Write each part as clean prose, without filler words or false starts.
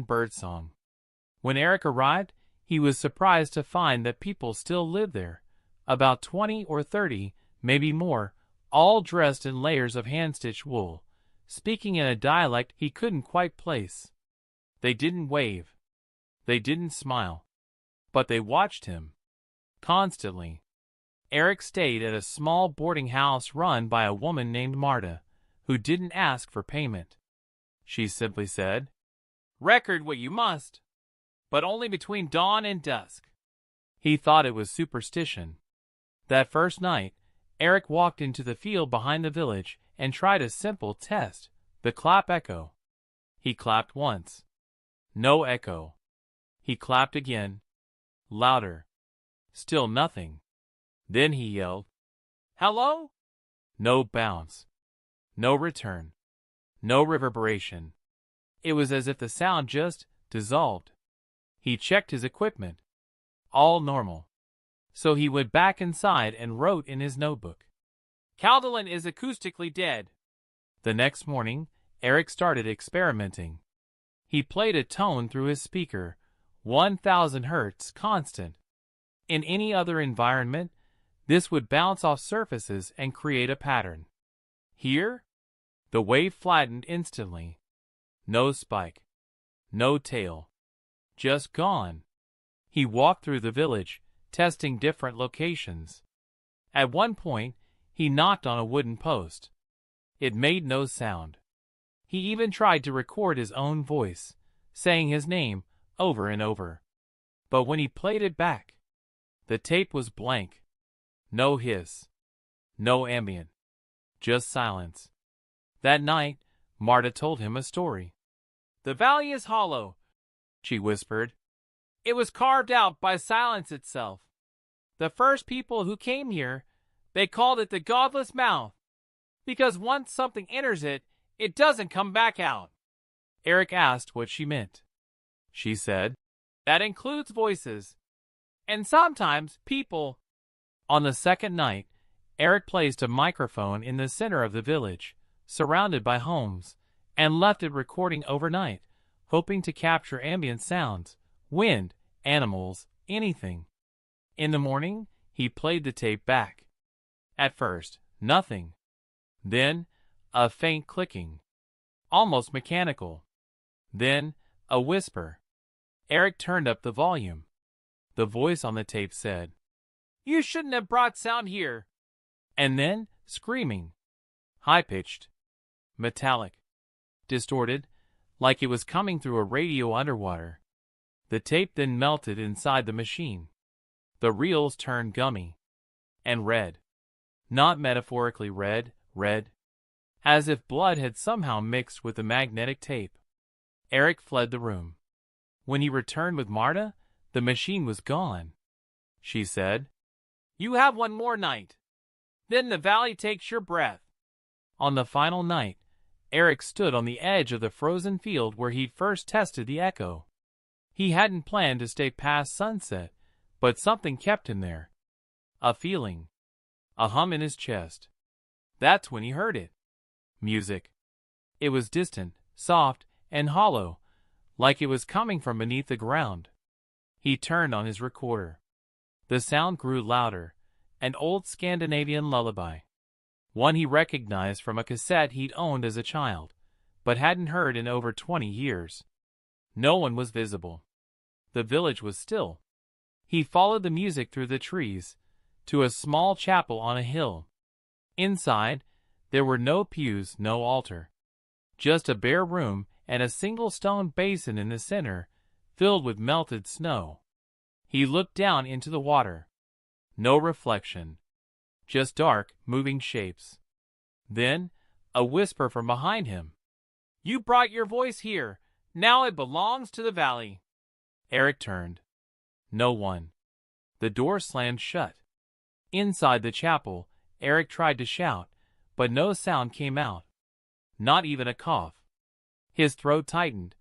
birdsong. When Eric arrived, he was surprised to find that people still lived there, about 20 or 30, maybe more, all dressed in layers of hand-stitched wool, speaking in a dialect he couldn't quite place. They didn't wave. They didn't smile. But they watched him. Constantly. Eric stayed at a small boarding house run by a woman named Marta, who didn't ask for payment. She simply said, "Record what you must, but only between dawn and dusk." He thought it was superstition. That first night, Eric walked into the field behind the village and tried a simple test, the clap echo. He clapped once. No echo. He clapped again. Louder. Still nothing. Then he yelled, "Hello?" No bounce. No return. No reverberation. It was as if the sound just dissolved. He checked his equipment. All normal. So he went back inside and wrote in his notebook, "Caldelan is acoustically dead." The next morning, Eric started experimenting. He played a tone through his speaker, 1000 Hz constant. In any other environment, this would bounce off surfaces and create a pattern. Here, the wave flattened instantly. No spike. No tail. Just gone. He walked through the village, testing different locations. At one point, he knocked on a wooden post. It made no sound. He even tried to record his own voice, saying his name over and over. But when he played it back, the tape was blank. No hiss. No ambient. Just silence. That night, Marta told him a story. "The valley is hollow," she whispered. "It was carved out by silence itself. The first people who came here, they called it the godless mouth, because once something enters it, it doesn't come back out." Eric asked what she meant. She said, "That includes voices. And sometimes people." On the second night, Eric placed a microphone in the center of the village, surrounded by homes, and left it recording overnight, hoping to capture ambient sounds, wind, animals, anything. In the morning, he played the tape back. At first, nothing. Then, a faint clicking. Almost mechanical. Then, a whisper. Eric turned up the volume. The voice on the tape said, "You shouldn't have brought sound here." And then, screaming. High-pitched. Metallic. Distorted, like it was coming through a radio underwater. The tape then melted inside the machine. The reels turned gummy. And red. Not metaphorically red, red. As if blood had somehow mixed with the magnetic tape. Eric fled the room. When he returned with Marta, the machine was gone. She said, "You have one more night. Then the valley takes your breath." On the final night, Eric stood on the edge of the frozen field where he'd first tested the echo. He hadn't planned to stay past sunset, but something kept him there. A feeling. A hum in his chest. That's when he heard it. Music. It was distant, soft, and hollow, like it was coming from beneath the ground. He turned on his recorder. The sound grew louder, an old Scandinavian lullaby. One he recognized from a cassette he'd owned as a child, but hadn't heard in over 20 years. No one was visible. The village was still. He followed the music through the trees, to a small chapel on a hill. Inside, there were no pews, no altar. Just a bare room and a single stone basin in the center, filled with melted snow. He looked down into the water. No reflection. Just dark, moving shapes. Then, a whisper from behind him. "You brought your voice here. Now it belongs to the valley." Eric turned. No one. The door slammed shut. Inside the chapel, Eric tried to shout, but no sound came out. Not even a cough. His throat tightened,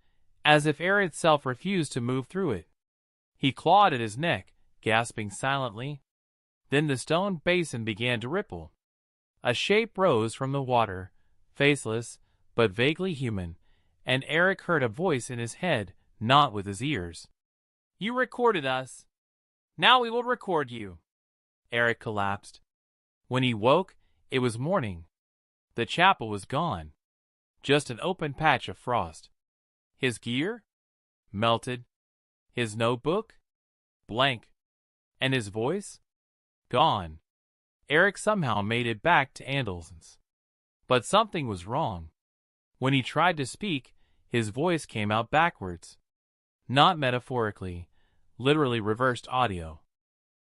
as if air itself refused to move through it. He clawed at his neck, gasping silently. Then the stone basin began to ripple. A shape rose from the water, faceless, but vaguely human, and Eric heard a voice in his head, not with his ears. "You recorded us. Now we will record you." Eric collapsed. When he woke, it was morning. The chapel was gone. Just an open patch of frost. His gear? Melted. His notebook? Blank. And his voice? Gone. Eric somehow made it back to Andelsen's. But something was wrong. When he tried to speak, his voice came out backwards. Not metaphorically, literally reversed audio.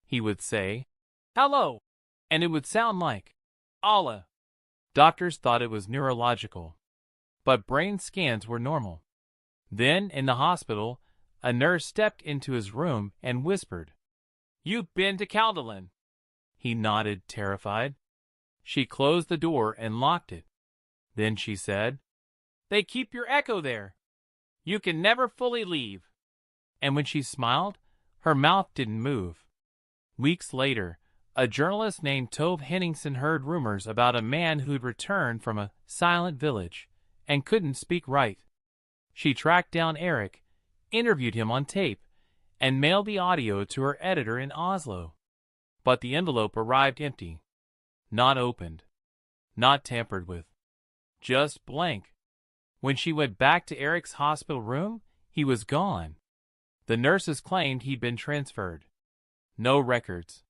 He would say, "Hello," and it would sound like, "Allah." Doctors thought it was neurological, but brain scans were normal. Then, in the hospital, a nurse stepped into his room and whispered, "You've been to Caldelan." He nodded, terrified. She closed the door and locked it. Then she said, "They keep your echo there. You can never fully leave." And when she smiled, her mouth didn't move. Weeks later, a journalist named Tove Henningsen heard rumors about a man who'd returned from a silent village and couldn't speak right. She tracked down Eric, interviewed him on tape, and mailed the audio to her editor in Oslo. But the envelope arrived empty. Not opened. Not tampered with. Just blank. When she went back to Eric's hospital room, he was gone. The nurses claimed he'd been transferred. No records.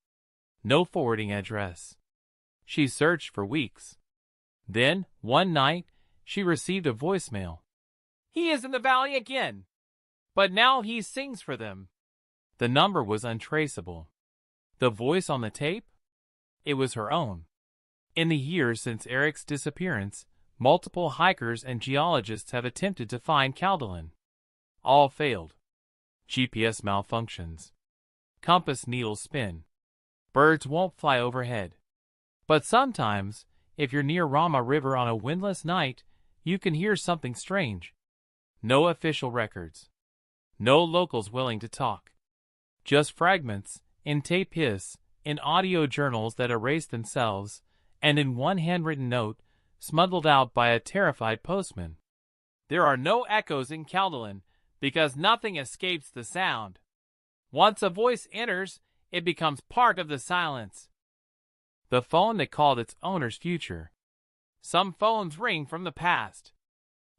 No forwarding address. She searched for weeks. Then, one night, she received a voicemail. "He is in the valley again, but now he sings for them." The number was untraceable. The voice on the tape? It was her own. In the years since Eric's disappearance, multiple hikers and geologists have attempted to find Caldelan. All failed. GPS malfunctions. Compass needles spin. Birds won't fly overhead. But sometimes, if you're near Rama River on a windless night, you can hear something strange. No official records. No locals willing to talk. Just fragments, in tape hiss, in audio journals that erase themselves, and in one handwritten note, smuggled out by a terrified postman. There are no echoes in Caldelan, because nothing escapes the sound. Once a voice enters, it becomes part of the silence. The phone that called its owner's future. Some phones ring from the past.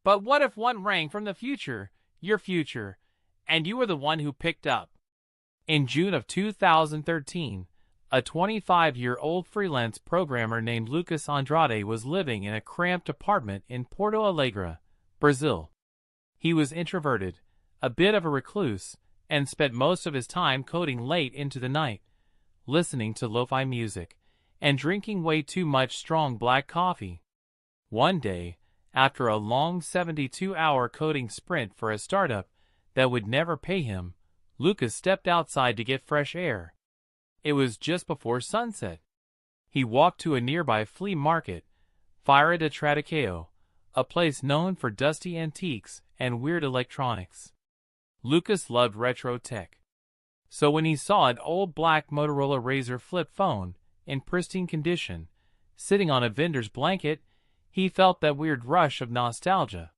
But what if one rang from the future, your future, and you were the one who picked up? In June of 2013, a 25-year-old freelance programmer named Lucas Andrade was living in a cramped apartment in Porto Alegre, Brazil. He was introverted, a bit of a recluse, and spent most of his time coding late into the night, listening to lo-fi music, and drinking way too much strong black coffee. One day, after a long 72-hour coding sprint for a startup that would never pay him, Lucas stepped outside to get fresh air. It was just before sunset. He walked to a nearby flea market, Feira de Tradição, a place known for dusty antiques and weird electronics. Lucas loved retro tech. So when he saw an old black Motorola Razr flip phone, in pristine condition, sitting on a vendor's blanket, he felt that weird rush of nostalgia.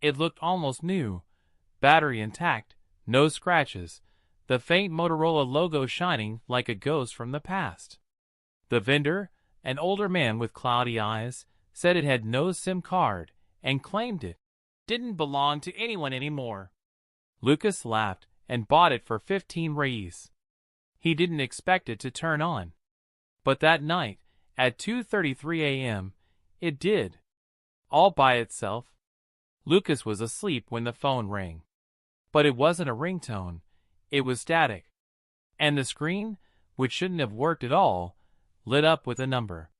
It looked almost new, battery intact, no scratches, the faint Motorola logo shining like a ghost from the past. The vendor, an older man with cloudy eyes, said it had no SIM card and claimed it didn't belong to anyone anymore. Lucas laughed and bought it for 15 reais. He didn't expect it to turn on. But that night, at 2:33 a.m., it did. All by itself. Lucas was asleep when the phone rang. But it wasn't a ringtone. It was static. And the screen, which shouldn't have worked at all, lit up with a number.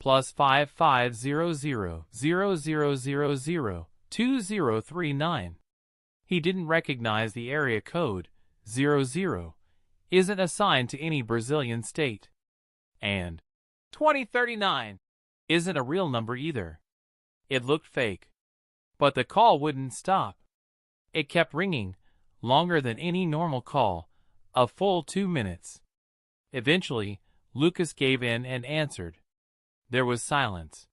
+550000002039. He didn't recognize the area code. 00 isn't assigned to any Brazilian state. And 2039 isn't a real number either. It looked fake. But the call wouldn't stop. It kept ringing, longer than any normal call, a full 2 minutes. Eventually, Lucas gave in and answered. There was silence.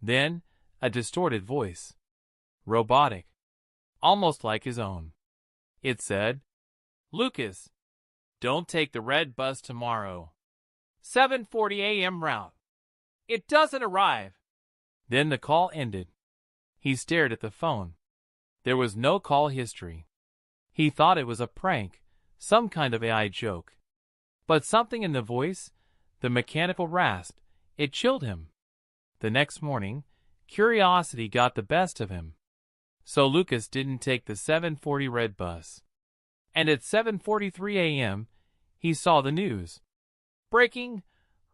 Then, a distorted voice. Robotic. Almost like his own. It said, "Lucas, don't take the red bus tomorrow. 7:40 a.m. route. It doesn't arrive." Then the call ended. He stared at the phone. There was no call history. He thought it was a prank, some kind of AI joke. But something in the voice, the mechanical rasp, it chilled him. The next morning, curiosity got the best of him. So Lucas didn't take the 7:40 red bus. And at 7:43 a.m., he saw the news. Breaking,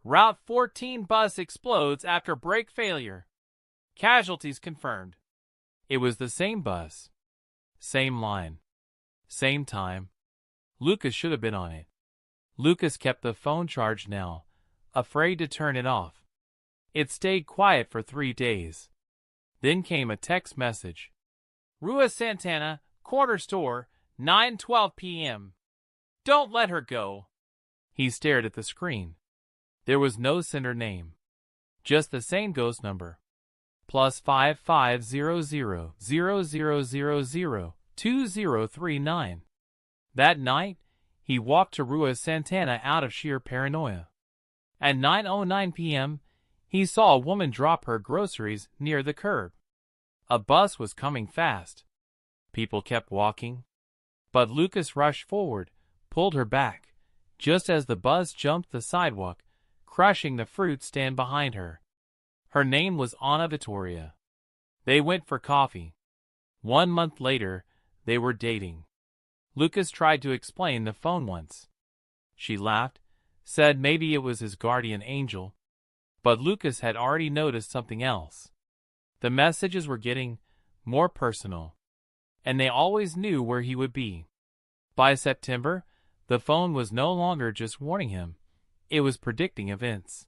Route 14 bus explodes after brake failure. Casualties confirmed. It was the same bus. Same line. Same time. Lucas should have been on it. Lucas kept the phone charged now, afraid to turn it off. It stayed quiet for 3 days. Then came a text message. Rua Santana, corner store, 9:12 p.m. Don't let her go. He stared at the screen. There was no sender name. Just the same ghost number. +550000002039. That night, he walked to Rua Santana out of sheer paranoia. At 9:09 p.m., he saw a woman drop her groceries near the curb. A bus was coming fast. People kept walking. But Lucas rushed forward, pulled her back, just as the bus jumped the sidewalk, crushing the fruit stand behind her. Her name was Anna Vittoria. They went for coffee. 1 month later, they were dating. Lucas tried to explain the phone once. She laughed, said maybe it was his guardian angel. But Lucas had already noticed something else. The messages were getting more personal, and they always knew where he would be. By September, the phone was no longer just warning him. It was predicting events.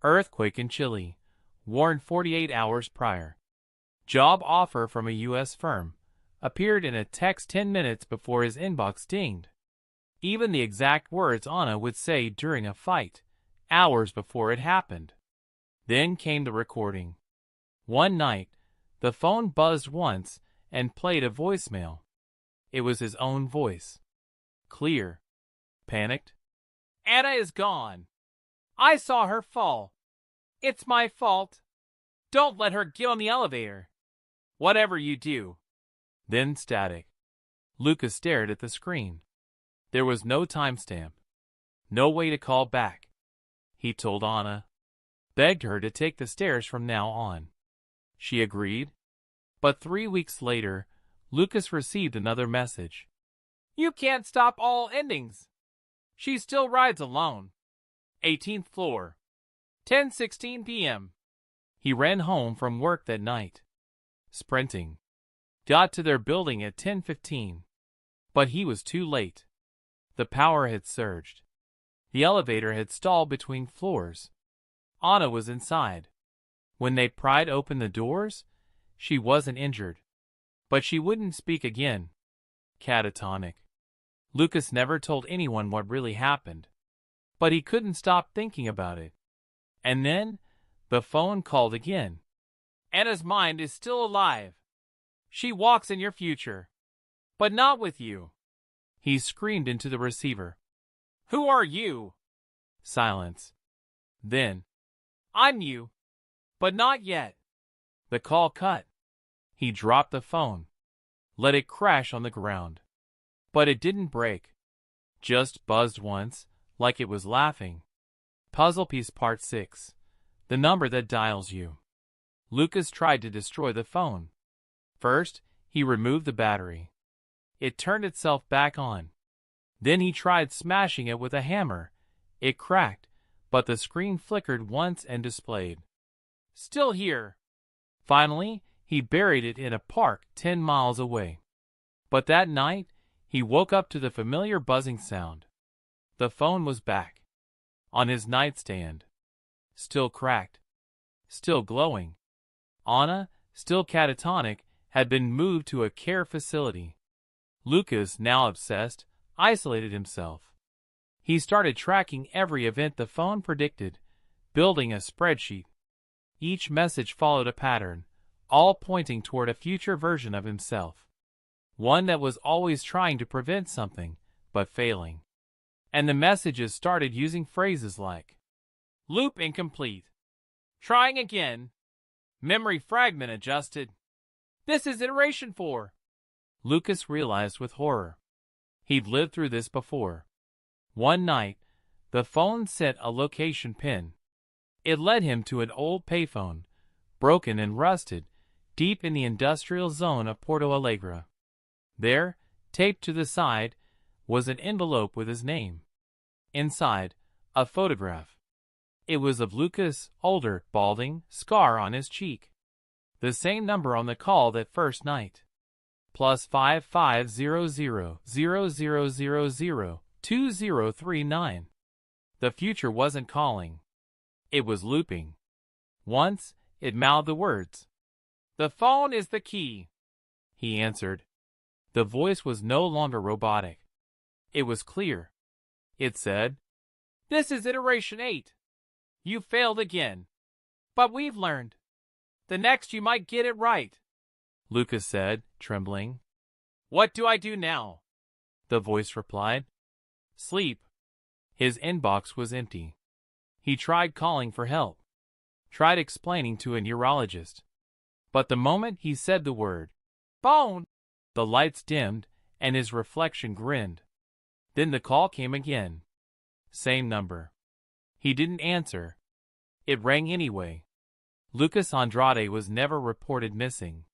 Earthquake in Chile, warned 48 hours prior. Job offer from a U.S. firm, appeared in a text 10 minutes before his inbox dinged. Even the exact words Anna would say during a fight, hours before it happened. Then came the recording. One night, the phone buzzed once and played a voicemail. It was his own voice. Clear. Panicked. Anna is gone. I saw her fall. It's my fault. Don't let her get on the elevator. Whatever you do. Then static. Lucas stared at the screen. There was no timestamp. No way to call back. He told Anna. Begged her to take the stairs from now on. She agreed. But 3 weeks later, Lucas received another message. You can't stop all endings. She still rides alone. 18th floor. 10:16 p.m. He ran home from work that night. Sprinting. Got to their building at 10:15. But he was too late. The power had surged. The elevator had stalled between floors. Anna was inside. When they pried open the doors, she wasn't injured. But she wouldn't speak again. Catatonic. Lucas never told anyone what really happened. But he couldn't stop thinking about it. And then, the phone called again. Anna's mind is still alive. She walks in your future. But not with you. He screamed into the receiver. Who are you? Silence. Then, I'm you. But not yet. The call cut. He dropped the phone. Let it crash on the ground. But it didn't break. Just buzzed once, like it was laughing. Puzzle piece part 6. The number that dials you. Lucas tried to destroy the phone. First, he removed the battery. It turned itself back on. Then he tried smashing it with a hammer. It cracked, but the screen flickered once and displayed. Still here. Finally, he buried it in a park 10 miles away. But that night, he woke up to the familiar buzzing sound. The phone was back. On his nightstand. Still cracked. Still glowing. Anna, still catatonic, had been moved to a care facility. Lucas, now obsessed, isolated himself. He started tracking every event the phone predicted, building a spreadsheet. Each message followed a pattern, all pointing toward a future version of himself. one that was always trying to prevent something, but failing. And the messages started using phrases like, "Loop incomplete," "Trying again," "Memory fragment adjusted," "This is iteration 4. Lucas realized with horror. He'd lived through this before. One night, the phone sent a location pin. It led him to an old payphone, broken and rusted, deep in the industrial zone of Porto Alegre. There, taped to the side, was an envelope with his name. Inside, a photograph. It was of Lucas, older, balding, scar on his cheek. The same number on the call that first night. +550000002039. The future wasn't calling. It was looping. Once, it mouthed the words. "The phone is the key," he answered. The voice was no longer robotic. It was clear. It said, "This is iteration 8. You failed again. But we've learned. The next you might get it right," Lucas said, trembling. "What do I do now?" the voice replied. "Sleep." His inbox was empty. He tried calling for help. Tried explaining to a neurologist. But the moment he said the word, "phone," the lights dimmed and his reflection grinned. Then the call came again. Same number. He didn't answer. It rang anyway. Lucas Andrade was never reported missing.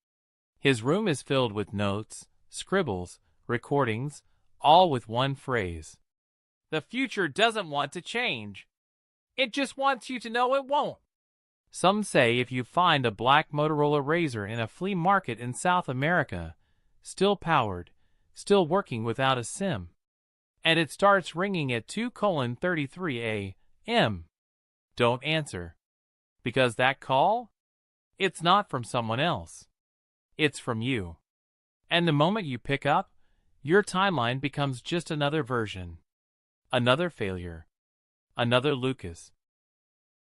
His room is filled with notes, scribbles, recordings, all with one phrase. "The future doesn't want to change. It just wants you to know it won't." Some say if you find a black Motorola Razr in a flea market in South America, still powered, still working without a SIM, and it starts ringing at 2:33 a.m., don't answer. Because that call? It's not from someone else. It's from you. And the moment you pick up, your timeline becomes just another version. Another failure. Another Lucas.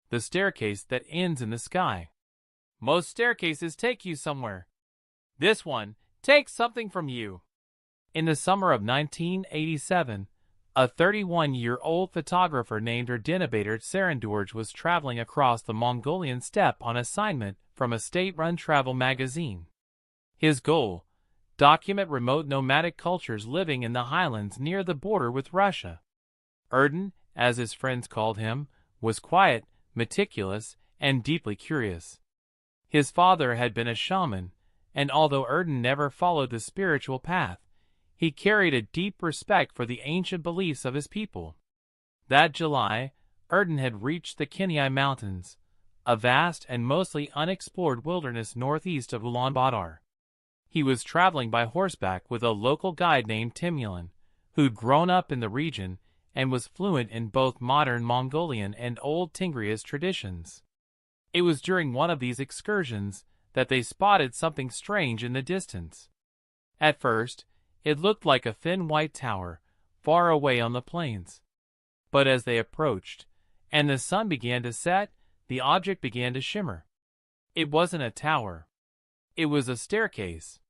The staircase that ends in the sky. Most staircases take you somewhere. This one takes something from you. In the summer of 1987, a 31-year-old photographer named Erdinabator Serendorj was traveling across the Mongolian steppe on assignment from a state-run travel magazine. His goal: document remote nomadic cultures living in the highlands near the border with Russia. Erdin, as his friends called him, was quiet, meticulous, and deeply curious. His father had been a shaman, and although Erdin never followed the spiritual path, he carried a deep respect for the ancient beliefs of his people. That July, Erdin had reached the Kenai Mountains, a vast and mostly unexplored wilderness northeast of Ulaanbaatar. He was traveling by horseback with a local guide named Timulin, who'd grown up in the region and was fluent in both modern Mongolian and Old Tingria's traditions. It was during one of these excursions that they spotted something strange in the distance. At first, it looked like a thin white tower, far away on the plains. But as they approached, and the sun began to set, the object began to shimmer. It wasn't a tower. It was a staircase.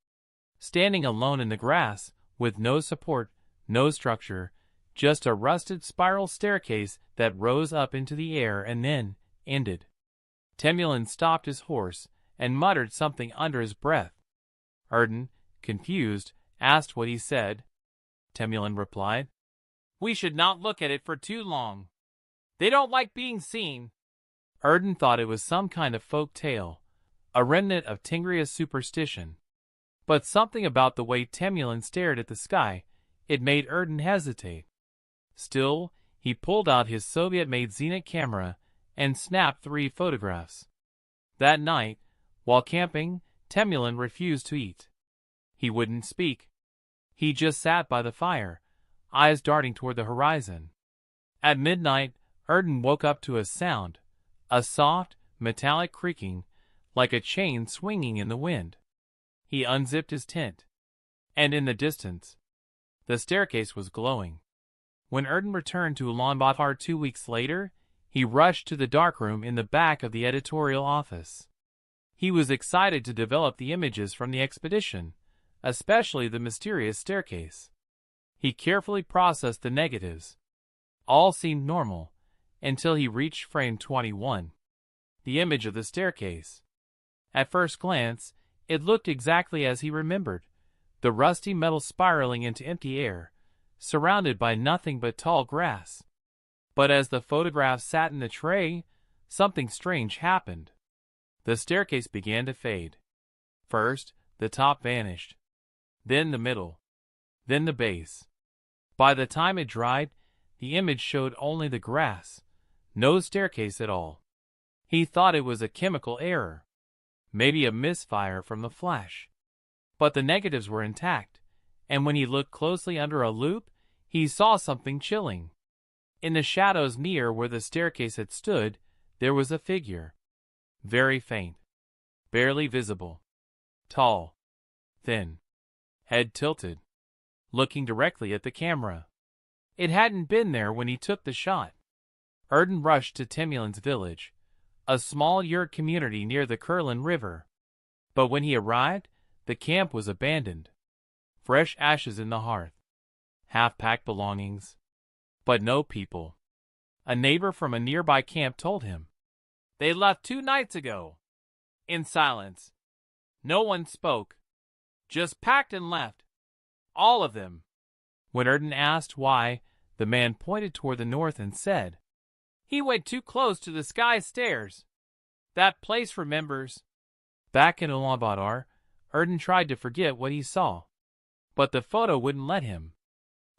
Standing alone in the grass, with no support, no structure, just a rusted spiral staircase that rose up into the air and then ended. Temulin stopped his horse and muttered something under his breath. Erdin, confused, asked what he said. Temulin replied, "We should not look at it for too long. They don't like being seen." Erdin thought it was some kind of folk tale, a remnant of Tingria's superstition. But something about the way Temulin stared at the sky, it made Erdin hesitate. Still, he pulled out his Soviet-made Zenit camera and snapped 3 photographs. That night, while camping, Temulin refused to eat. He wouldn't speak. He just sat by the fire, eyes darting toward the horizon. At midnight, Erdin woke up to a sound, a soft, metallic creaking, like a chain swinging in the wind. He unzipped his tent. And in the distance, the staircase was glowing. When Erdin returned to Ulaanbaatar 2 weeks later, he rushed to the darkroom in the back of the editorial office. He was excited to develop the images from the expedition, especially the mysterious staircase. He carefully processed the negatives. All seemed normal, until he reached frame 21, the image of the staircase. At first glance, it looked exactly as he remembered, the rusty metal spiraling into empty air, surrounded by nothing but tall grass. But as the photograph sat in the tray, something strange happened. The staircase began to fade. First, the top vanished. Then the middle. Then the base. By the time it dried, the image showed only the grass, no staircase at all. He thought it was a chemical error, maybe a misfire from the flash. But the negatives were intact, and when he looked closely under a loupe, he saw something chilling. In the shadows near where the staircase had stood, there was a figure. Very faint, barely visible. Tall, thin, head tilted, looking directly at the camera. It hadn't been there when he took the shot. Erden rushed to Timulin's village, a small yurt community near the Kurlan River. But when he arrived, the camp was abandoned. Fresh ashes in the hearth, half-packed belongings, but no people. A neighbor from a nearby camp told him. They left 2 nights ago. In silence. No one spoke. Just packed and left. All of them. When Erden asked why, the man pointed toward the north and said, He went too close to the sky stairs. That place remembers. Back in Ulaanbaatar, Erden tried to forget what he saw. But the photo wouldn't let him.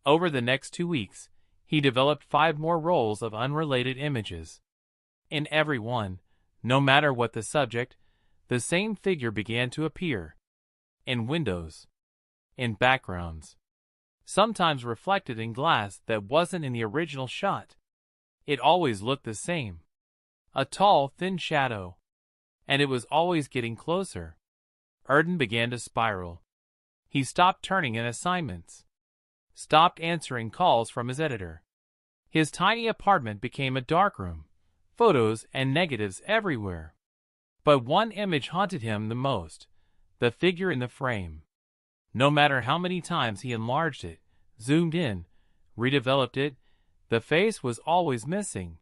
Over the next 2 weeks, he developed 5 more rolls of unrelated images. In every one, no matter what the subject, the same figure began to appear. In windows. In backgrounds. Sometimes reflected in glass that wasn't in the original shot. It always looked the same. A tall, thin shadow. And it was always getting closer. Erden began to spiral. He stopped turning in assignments. Stopped answering calls from his editor. His tiny apartment became a darkroom. Photos and negatives everywhere. But one image haunted him the most. The figure in the frame. No matter how many times he enlarged it, zoomed in, redeveloped it, the face was always missing.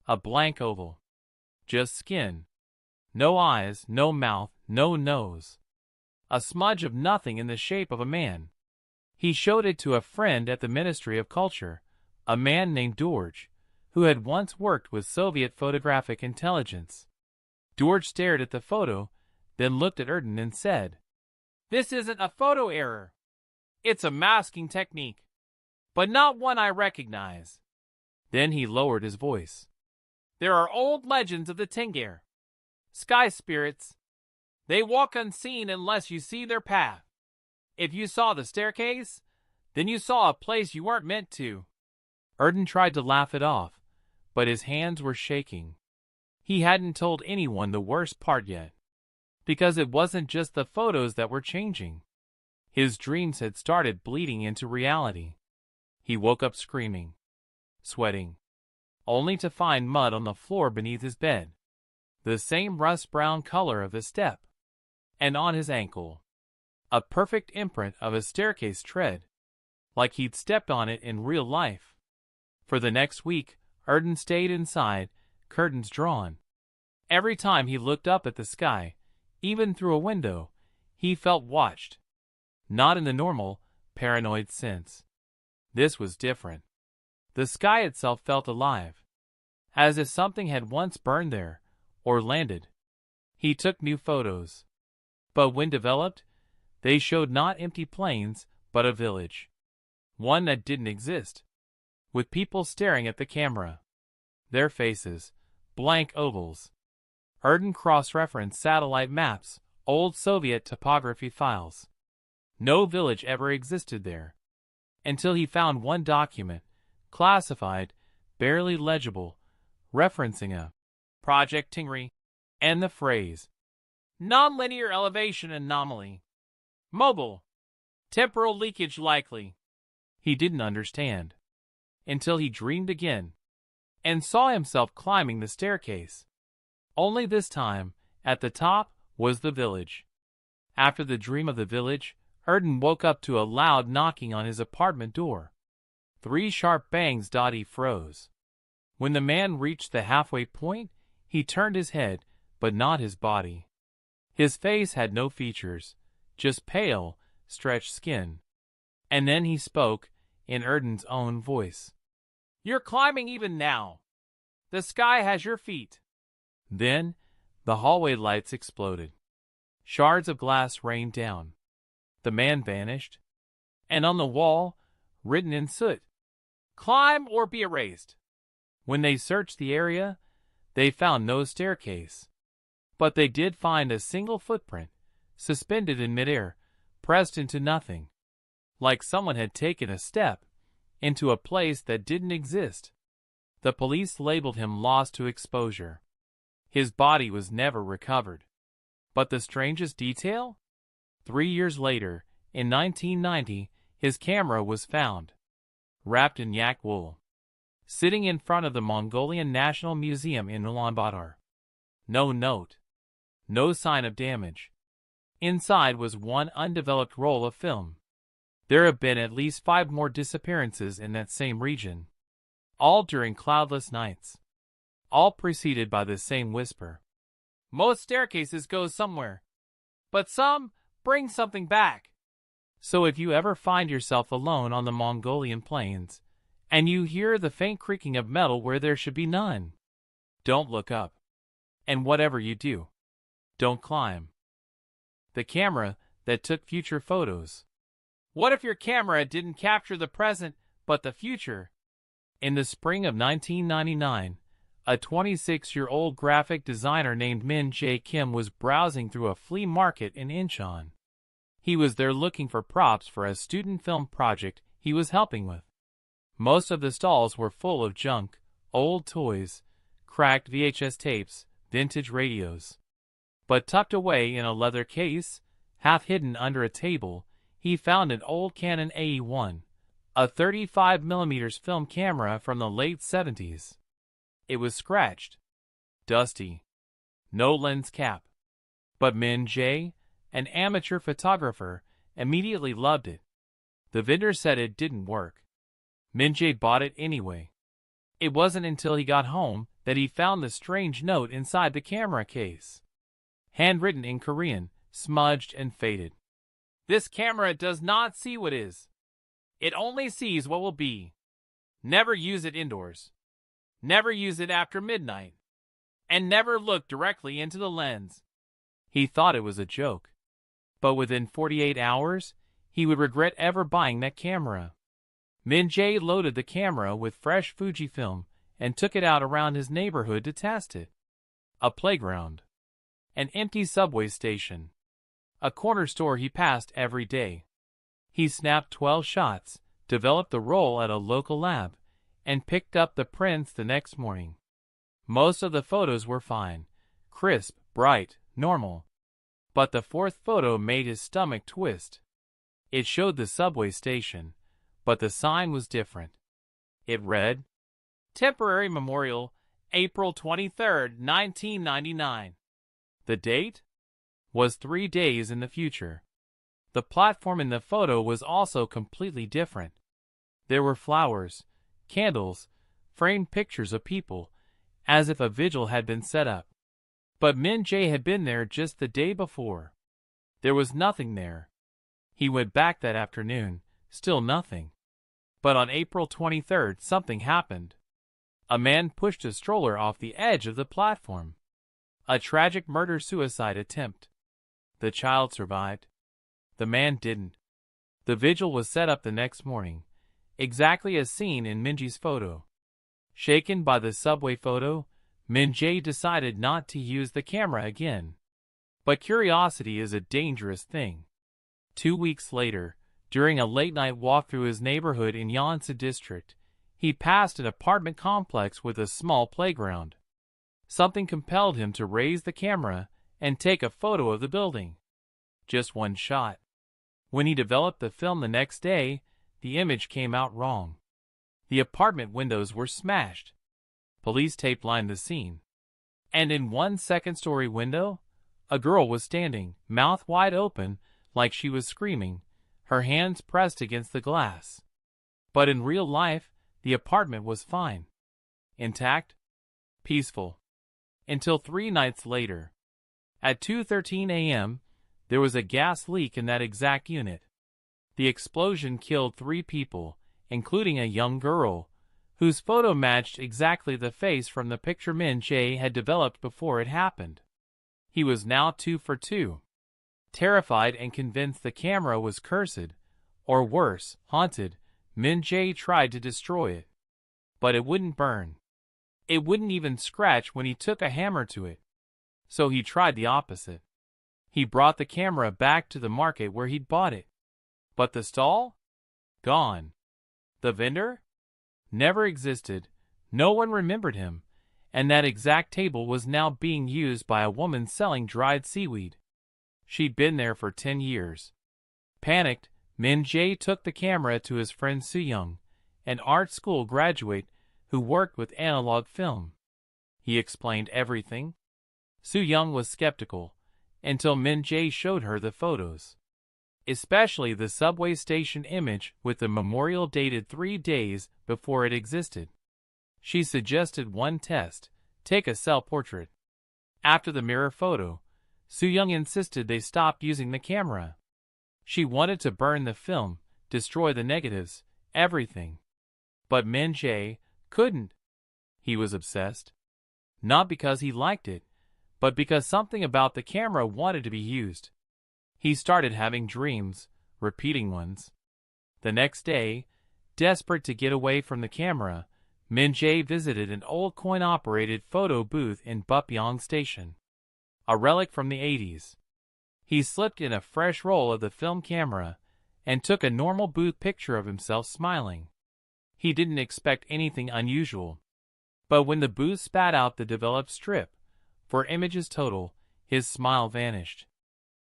A blank oval. Just skin. No eyes, no mouth, no nose. A smudge of nothing in the shape of a man. He showed it to a friend at the Ministry of Culture, a man named Dorj, who had once worked with Soviet photographic intelligence. Dorj stared at the photo, then looked at Erden and said, This isn't a photo error. It's a masking technique, but not one I recognize. Then he lowered his voice. There are old legends of the Tingir. Sky spirits. They walk unseen unless you see their path. If you saw the staircase, then you saw a place you weren't meant to. Erden tried to laugh it off, but his hands were shaking. He hadn't told anyone the worst part yet. Because it wasn't just the photos that were changing. His dreams had started bleeding into reality. He woke up screaming, sweating, only to find mud on the floor beneath his bed. The same rust-brown color of the step. And on his ankle, a perfect imprint of a staircase tread, like he'd stepped on it in real life. For the next week, Erden stayed inside, curtains drawn. Every time he looked up at the sky, even through a window, he felt watched. Not in the normal, paranoid sense. This was different. The sky itself felt alive, as if something had once burned there, or landed. He took new photos. But when developed, they showed not empty plains, but a village. One that didn't exist. With people staring at the camera. Their faces, blank ovals. Erden cross-referenced satellite maps, old Soviet topography files. No village ever existed there. Until he found one document, classified, barely legible, referencing a Project Tingri, and the phrase, Nonlinear elevation anomaly. Mobile. Temporal leakage likely. He didn't understand. Until he dreamed again. And saw himself climbing the staircase. Only this time, at the top, was the village. After the dream of the village, Erden woke up to a loud knocking on his apartment door. 3 sharp bangs. He froze. When the man reached the halfway point, he turned his head, but not his body. His face had no features, just pale, stretched skin. And then he spoke, in Erden's own voice. "You're climbing even now. The sky has your feet." Then, the hallway lights exploded. Shards of glass rained down. The man vanished. And on the wall, written in soot, "Climb or be erased." When they searched the area, they found no staircase. But they did find a single footprint, suspended in midair, pressed into nothing. Like someone had taken a step into a place that didn't exist. The police labeled him lost to exposure. His body was never recovered. But the strangest detail? 3 years later, in 1990, his camera was found, wrapped in yak wool, sitting in front of the Mongolian National Museum in Ulaanbaatar. No note. No sign of damage. Inside was one undeveloped roll of film. There have been at least 5 more disappearances in that same region, all during cloudless nights, all preceded by the same whisper. "Most staircases go somewhere, but some bring something back." So if you ever find yourself alone on the Mongolian plains, and you hear the faint creaking of metal where there should be none, don't look up. And whatever you do, don't climb. The camera that took future photos. What if your camera didn't capture the present, but the future? In the spring of 1999, a 26-year-old graphic designer named Min Jae Kim was browsing through a flea market in Incheon. He was there looking for props for a student film project he was helping with. Most of the stalls were full of junk, old toys, cracked VHS tapes, vintage radios. But tucked away in a leather case, half hidden under a table, he found an old Canon AE-1, a 35mm film camera from the late 70s. It was scratched, dusty, no lens cap. But Min Jae, an amateur photographer, immediately loved it. The vendor said it didn't work. Min Jae bought it anyway. It wasn't until he got home that he found the strange note inside the camera case. Handwritten in Korean, smudged and faded. "This camera does not see what is. It only sees what will be. Never use it indoors. Never use it after midnight. And never look directly into the lens." He thought it was a joke. But within 48 hours, he would regret ever buying that camera. Min Jae loaded the camera with fresh Fujifilm and took it out around his neighborhood to test it. A playground. An empty subway station. A corner store he passed every day. He snapped 12 shots, developed the roll at a local lab, and picked up the prints the next morning. Most of the photos were fine, crisp, bright, normal. But the 4th photo made his stomach twist. It showed the subway station, but the sign was different. It read, "Temporary Memorial, April 23, 1999. The date was 3 days in the future. The platform in the photo was also completely different. There were flowers, candles, framed pictures of people, as if a vigil had been set up. But Min Jae had been there just the day before. There was nothing there. He went back that afternoon, still nothing. But on April 23rd, something happened. A man pushed a stroller off the edge of the platform. A tragic murder-suicide attempt. The child survived. The man didn't. The vigil was set up the next morning, exactly as seen in Minji's photo. Shaken by the subway photo, Min Jae decided not to use the camera again. But curiosity is a dangerous thing. 2 weeks later, during a late-night walk through his neighborhood in Yonsa district, he passed an apartment complex with a small playground. Something compelled him to raise the camera and take a photo of the building. Just one shot. When he developed the film the next day, the image came out wrong. The apartment windows were smashed. Police tape lined the scene. And in one second-story window, a girl was standing, mouth wide open, like she was screaming, her hands pressed against the glass. But in real life, the apartment was fine. Intact, peaceful. Until 3 nights later. At 2:13 a.m., there was a gas leak in that exact unit. The explosion killed 3 people, including a young girl, whose photo matched exactly the face from the picture Min Jae had developed before it happened. He was now 2 for 2. Terrified and convinced the camera was cursed, or worse, haunted, Min Jae tried to destroy it. But it wouldn't burn. It wouldn't even scratch when he took a hammer to it. So he tried the opposite. He brought the camera back to the market where he'd bought it. But the stall? Gone. The vendor? Never existed. No one remembered him. And that exact table was now being used by a woman selling dried seaweed. She'd been there for 10 years. Panicked, Min Jae took the camera to his friend Soo-young, an art school graduate who worked with analog film. He explained everything. Soo-young was skeptical, until Min Jae showed her the photos. Especially the subway station image with the memorial dated 3 days before it existed. She suggested one test: take a self-portrait. After the mirror photo, Soo-young insisted they stop using the camera. She wanted to burn the film, destroy the negatives, everything. But Min Jae couldn't. He was obsessed. Not because he liked it, but because something about the camera wanted to be used. He started having dreams, repeating ones. The next day, desperate to get away from the camera, Min Jae visited an old coin-operated photo booth in Bupyeong Station. A relic from the 80s. He slipped in a fresh roll of the film camera and took a normal booth picture of himself smiling. He didn't expect anything unusual. But when the booth spat out the developed strip, 4 images total, his smile vanished.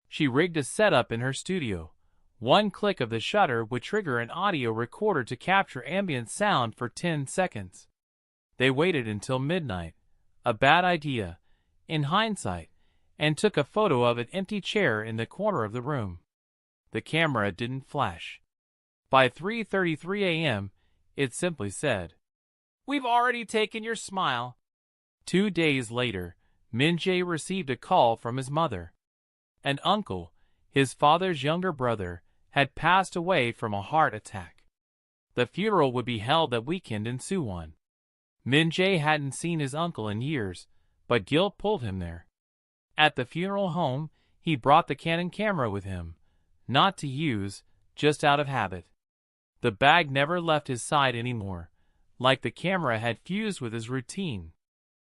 She rigged a setup in her studio. One click of the shutter would trigger an audio recorder to capture ambient sound for 10 seconds. They waited until midnight. A bad idea, in hindsight, and took a photo of an empty chair in the corner of the room. The camera didn't flash. By 3:33 a.m., it simply said, "We've already taken your smile." 2 days later, Min Jae received a call from his mother. An uncle, his father's younger brother, had passed away from a heart attack. The funeral would be held that weekend in Suwon. Min Jae hadn't seen his uncle in years, but guilt pulled him there. At the funeral home, he brought the Canon camera with him, not to use, just out of habit. The bag never left his side anymore, like the camera had fused with his routine.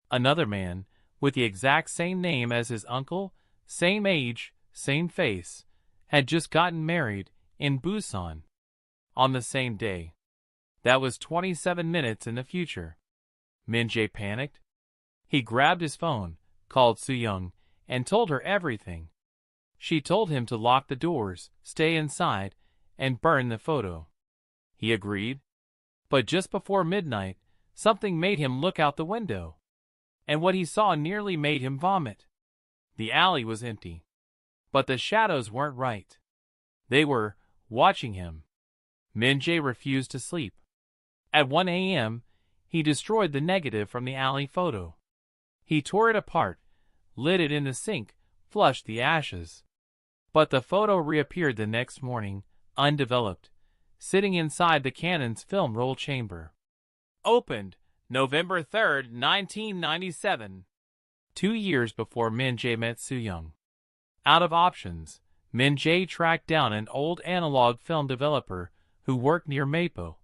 Another man, with the exact same name as his uncle, same age, same face, had just gotten married in Busan. On the same day. That was 27 minutes in the future. Min Jae panicked. He grabbed his phone, called Soo-young, and told her everything. She told him to lock the doors, stay inside, and burn the photo. He agreed. But just before midnight, something made him look out the window. And what he saw nearly made him vomit. The alley was empty. But the shadows weren't right. They were watching him. Min Jae refused to sleep. At 1 a.m., he destroyed the negative from the alley photo. He tore it apart, lit it in the sink, flushed the ashes. But the photo reappeared the next morning, undeveloped, sitting inside the Canon's film roll chamber. Opened November 3, 1997. 2 years before Min Jae met Soo-young. Out of options, Min Jae tracked down an old analog film developer who worked near Mapo,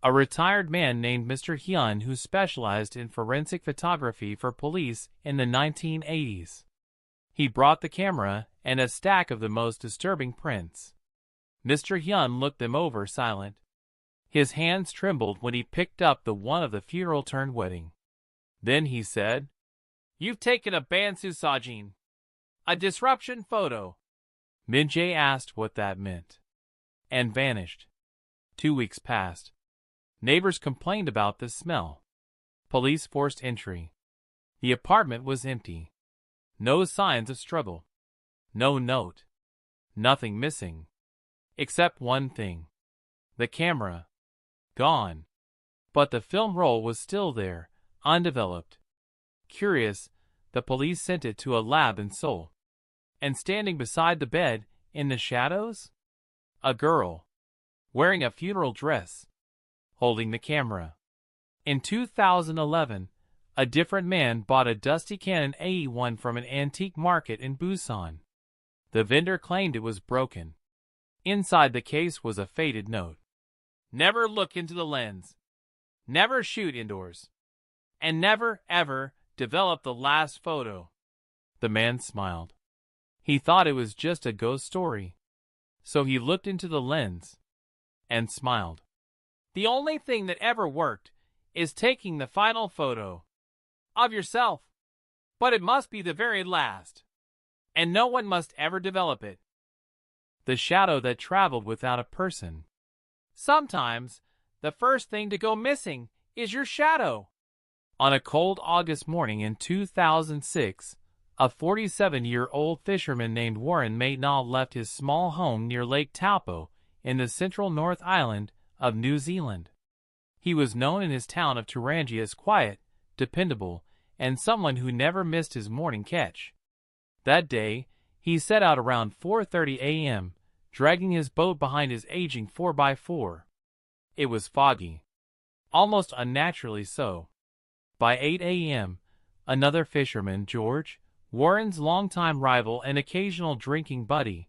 a retired man named Mr. Hyun who specialized in forensic photography for police in the 1980s. He brought the camera and a stack of the most disturbing prints. Mr. Hyun looked them over silent. His hands trembled when he picked up the one of the funeral-turned-wedding. Then he said, "You've taken a Bansu-sajin, a disruption photo." Min Jae asked what that meant, and vanished. 2 weeks passed. Neighbors complained about the smell. Police forced entry. The apartment was empty. No signs of struggle. No note. Nothing missing. Except one thing. The camera. Gone. But the film roll was still there, undeveloped. Curious, the police sent it to a lab in Seoul. And standing beside the bed, in the shadows? A girl. Wearing a funeral dress. Holding the camera. In 2011, a different man bought a dusty Canon AE-1 from an antique market in Busan. The vendor claimed it was broken. Inside the case was a faded note. Never look into the lens. Never shoot indoors. And never, ever, develop the last photo. The man smiled. He thought it was just a ghost story. So he looked into the lens. And smiled. The only thing that ever worked is taking the final photo. Of yourself. But it must be the very last. And no one must ever develop it. The shadow that traveled without a person. Sometimes, the first thing to go missing is your shadow. On a cold August morning in 2006, a 47-year-old fisherman named Warren Maitnall left his small home near Lake Taupo in the central North Island of New Zealand. He was known in his town of Tarangi as quiet, dependable, and someone who never missed his morning catch. That day, he set out around 4:30 a.m., dragging his boat behind his aging 4x4. It was foggy. Almost unnaturally so. By 8 a.m., another fisherman, George, Warren's longtime rival and occasional drinking buddy,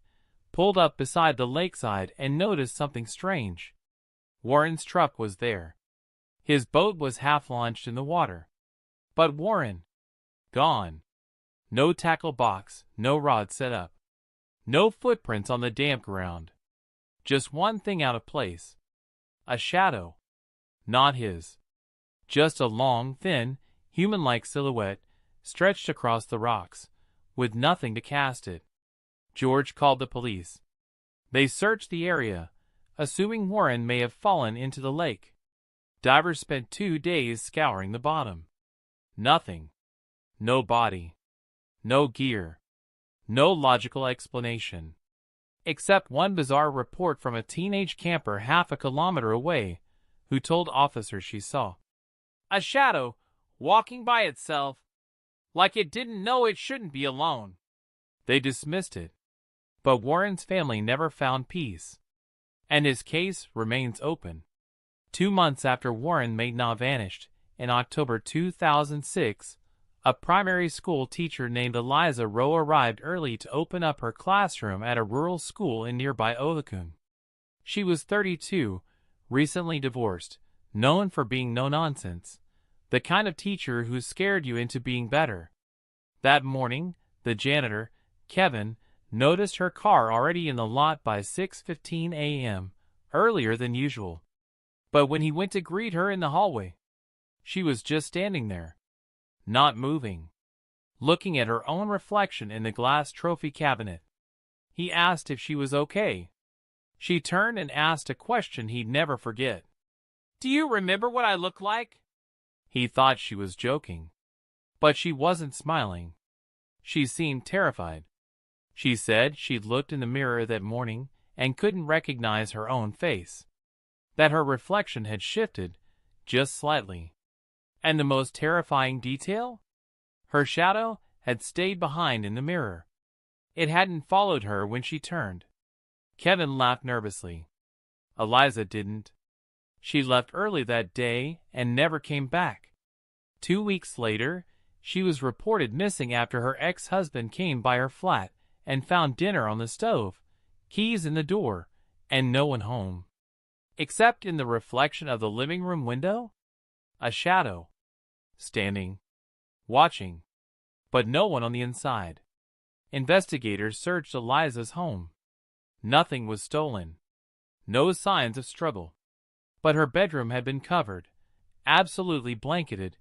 pulled up beside the lakeside and noticed something strange. Warren's truck was there. His boat was half-launched in the water. But Warren, gone. No tackle box, no rod set up. No footprints on the damp ground. Just one thing out of place. A shadow. Not his. Just a long, thin, human-like silhouette stretched across the rocks, with nothing to cast it. George called the police. They searched the area, assuming Warren may have fallen into the lake. Divers spent 2 days scouring the bottom. Nothing. No body. No gear. No logical explanation. Except one bizarre report from a teenage camper half a kilometer away, who told officers she saw a shadow walking by itself, like it didn't know it shouldn't be alone. They dismissed it. But Warren's family never found peace. And his case remains open. 2 months after Warren Maitnall vanished, in October 2006, a primary school teacher named Eliza Rowe arrived early to open up her classroom at a rural school in nearby Othakun. She was 32, recently divorced, known for being no-nonsense, the kind of teacher who scared you into being better. That morning, the janitor, Kevin, noticed her car already in the lot by 6:15 a.m., earlier than usual. But when he went to greet her in the hallway, she was just standing there, not moving, looking at her own reflection in the glass trophy cabinet. He asked if she was okay. She turned and asked a question he'd never forget. "Do you remember what I look like?" He thought she was joking. But she wasn't smiling. She seemed terrified. She said she'd looked in the mirror that morning and couldn't recognize her own face. That her reflection had shifted, just slightly. And the most terrifying detail? Her shadow had stayed behind in the mirror. It hadn't followed her when she turned. Kevin laughed nervously. Eliza didn't. She left early that day and never came back. 2 weeks later, she was reported missing after her ex-husband came by her flat and found dinner on the stove, keys in the door, and no one home. Except in the reflection of the living room window? A shadow. Standing. Watching. But no one on the inside. Investigators searched Eliza's home. Nothing was stolen. No signs of struggle. But her bedroom had been covered, absolutely blanketed,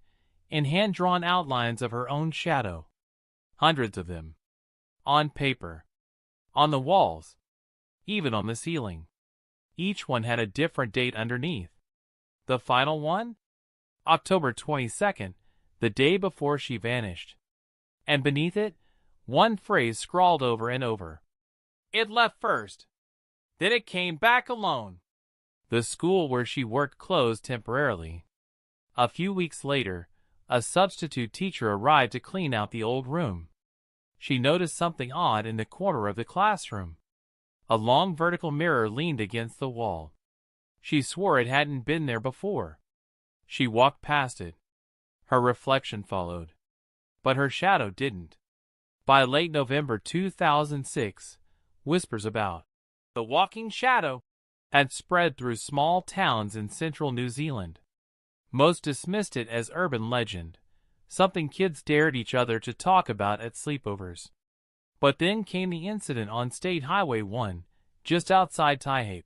in hand-drawn outlines of her own shadow. Hundreds of them. On paper. On the walls. Even on the ceiling. Each one had a different date underneath. The final one? October 22nd, the day before she vanished. And beneath it, one phrase scrawled over and over. "It left first." Then it came back alone. The school where she worked closed temporarily. A few weeks later, a substitute teacher arrived to clean out the old room. She noticed something odd in the corner of the classroom. A long vertical mirror leaned against the wall. She swore it hadn't been there before. She walked past it. Her reflection followed. But her shadow didn't. By late November 2006, whispers about the walking shadow had spread through small towns in central New Zealand. Most dismissed it as urban legend, something kids dared each other to talk about at sleepovers. But then came the incident on State Highway 1, just outside Taihape.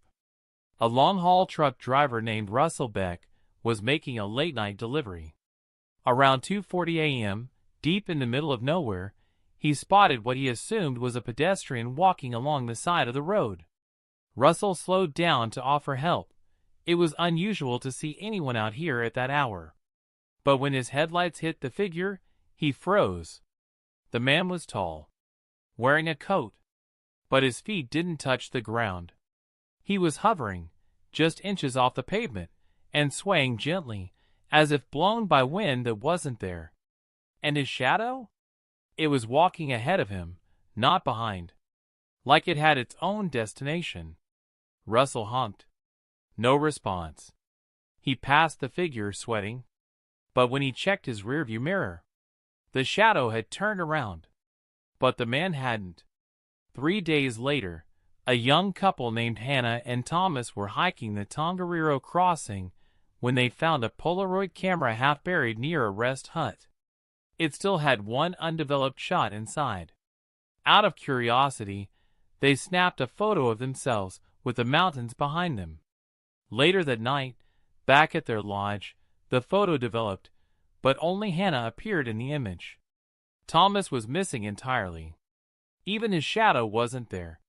A long-haul truck driver named Russell Beck was making a late-night delivery. Around 2:40 a.m., deep in the middle of nowhere, he spotted what he assumed was a pedestrian walking along the side of the road. Russell slowed down to offer help. It was unusual to see anyone out here at that hour. But when his headlights hit the figure, he froze. The man was tall, wearing a coat, but his feet didn't touch the ground. He was hovering, just inches off the pavement, and swaying gently, as if blown by wind that wasn't there. And his shadow? It was walking ahead of him, not behind. Like it had its own destination. Russell honked. No response. He passed the figure, sweating. But when he checked his rearview mirror, the shadow had turned around. But the man hadn't. 3 days later, a young couple named Hannah and Thomas were hiking the Tongariro crossing when they found a Polaroid camera half buried near a rest hut. It still had one undeveloped shot inside. Out of curiosity, they snapped a photo of themselves with the mountains behind them. Later that night, back at their lodge, the photo developed, but only Hannah appeared in the image. Thomas was missing entirely. Even his shadow wasn't there.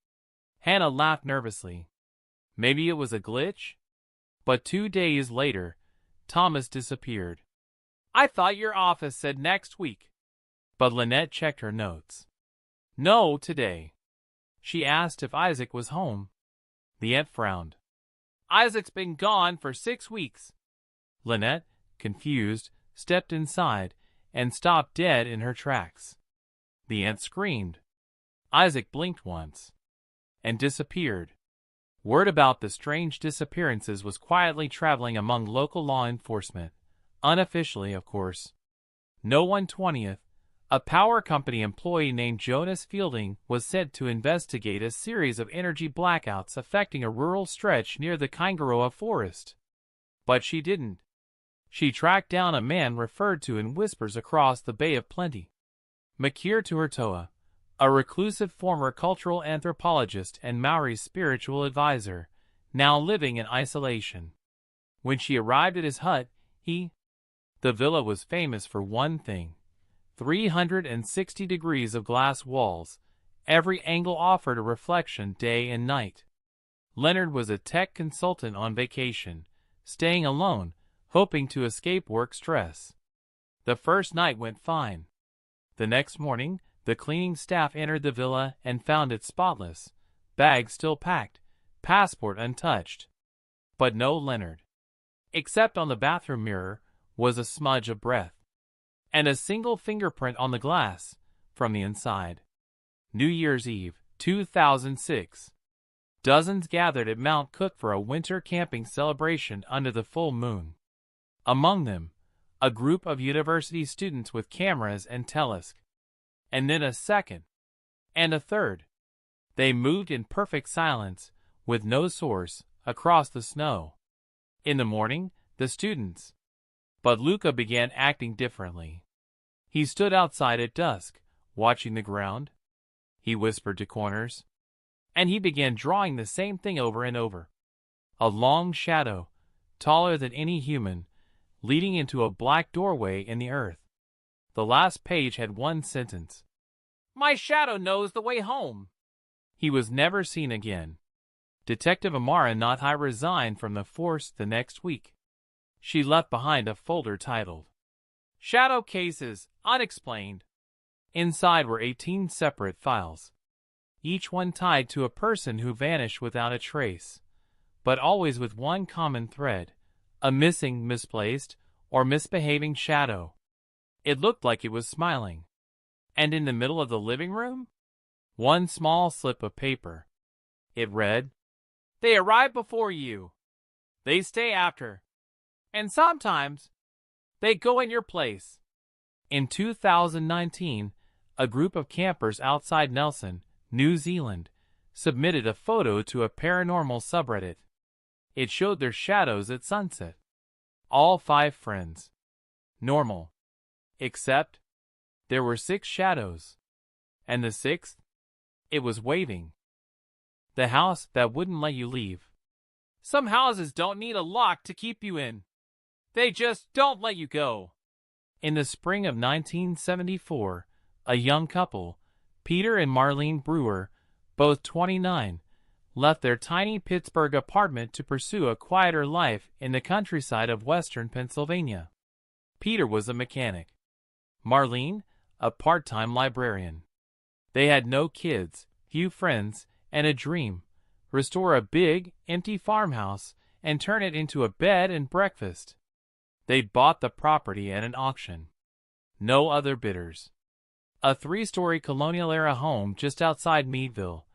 Hannah laughed nervously. Maybe it was a glitch? But 2 days later, Thomas disappeared. I thought your office said next week. But Lynette checked her notes. No, today. She asked if Isaac was home. The aunt frowned. Isaac's been gone for 6 weeks. Lynette, confused, stepped inside and stopped dead in her tracks. The aunt screamed. Isaac blinked once and disappeared. Word about the strange disappearances was quietly traveling among local law enforcement, unofficially, of course. No 1/20th, a power company employee named Jonas Fielding was sent to investigate a series of energy blackouts affecting a rural stretch near the Kaingaroa forest. But she didn't. She tracked down a man referred to in whispers across the Bay of Plenty. Makir Tuartoa, a reclusive former cultural anthropologist and Maori's spiritual advisor, now living in isolation. When she arrived at his hut, the villa was famous for one thing: 360 degrees of glass walls. Every angle offered a reflection day and night. Leonard was a tech consultant on vacation, staying alone, hoping to escape work stress. The first night went fine. The next morning, the cleaning staff entered the villa and found it spotless, bags still packed, passport untouched. But no Leonard. Except on the bathroom mirror was a smudge of breath, and a single fingerprint on the glass, from the inside. New Year's Eve, 2006. Dozens gathered at Mount Cook for a winter camping celebration under the full moon. Among them, a group of university students with cameras and telescopes. And then a second, and a third. They moved in perfect silence, with no source, across the snow. In the morning, the students. But Luca began acting differently. He stood outside at dusk, watching the ground. He whispered to corners. And he began drawing the same thing over and over. A long shadow, taller than any human, leading into a black doorway in the earth. The last page had one sentence. My shadow knows the way home. He was never seen again. Detective Amara Nathai resigned from the force the next week. She left behind a folder titled Shadow Cases, Unexplained. Inside were 18 separate files. each one tied to a person who vanished without a trace, but always with one common thread: a missing, misplaced, or misbehaving shadow. It looked like it was smiling. And in the middle of the living room? One small slip of paper. It read, "They arrive before you. They stay after. And sometimes they go in your place." In 2019, a group of campers outside Nelson, New Zealand, submitted a photo to a paranormal subreddit. It showed their shadows at sunset. All 5 friends. Normal. Except there were 6 shadows. And the 6th? It was waving. The house that wouldn't let you leave. Some houses don't need a lock to keep you in. They just don't let you go. In the spring of 1974, a young couple, Peter and Marlene Brewer, both 29, left their tiny Pittsburgh apartment to pursue a quieter life in the countryside of western Pennsylvania. Peter was a mechanic. Marlene, a part-time librarian. They had no kids, few friends, and a dream: restore a big, empty farmhouse and turn it into a bed and breakfast. They'd bought the property at an auction. No other bidders. A 3-story colonial-era home just outside Meadville,